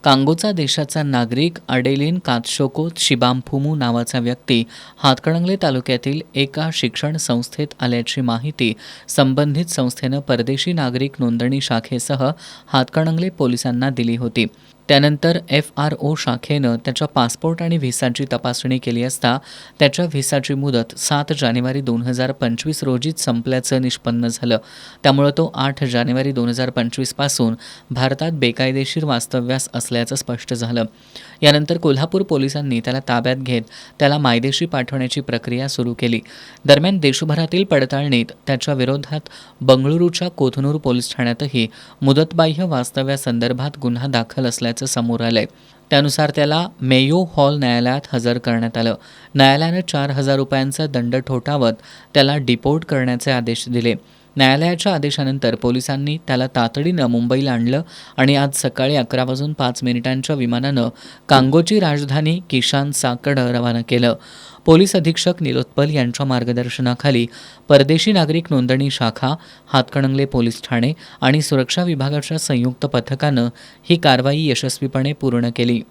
कांगोचा देशाचा नागरिक अडेलिन कातशोको शिबामफुमू नावाचा व्यक्ती हातकणंगले तालुक्यातील एका शिक्षण संस्थेत आल्याची माहिती संबंधित संस्थेनं परदेशी नागरिक नोंदणी शाखेसह हातकणंगले पोलिसांना दिली होती. त्यानंतर FRO शाखेनं त्याच्या पासपोर्ट आणि व्हिसाची तपासणी केली असता त्याच्या व्हिसाची मुदत 7 जानेवारी 2025 रोजीच संपल्याचं निष्पन्न झालं. त्यामुळे तो 8 जानेवारी 2025 पासून भारतात बेकायदेशीर वास्तव्यास असल्याचं स्पष्ट झालं. यानंतर कोल्हापूर पोलिसांनी त्याला ताब्यात घेत त्याला मायदेशी पाठवण्याची प्रक्रिया सुरू केली. दरम्यान देशभरातील पडताळणीत त्याच्या विरोधात बंगळुरूच्या कोथनूर पोलीस ठाण्यातही मुदतबाह्य वास्तव्यासंदर्भात गुन्हा दाखल असल्याचं समोर आलंय. त्यानुसार त्याला मेयो हॉल न्यायालयात हजर करण्यात आलं. न्यायालयानं 4,000 रुपयांचा दंड ठोठावत त्याला डिपोर्ट करण्याचे आदेश दिले. न्यायालयाच्या आदेशानंतर पोलिसांनी त्याला तातडीनं मुंबईला आणलं आणि आज सकाळी 11:05 विमानानं कांगोची राजधानी किशानसाकडं रवाना केलं. पोलीस अधीक्षक निलोत्पल यांच्या मार्गदर्शनाखाली परदेशी नागरिक नोंदणी शाखा, हातकणंगले पोलीस ठाणे आणि सुरक्षा विभागाच्या संयुक्त पथकानं ही कारवाई यशस्वीपणे पूर्ण केली.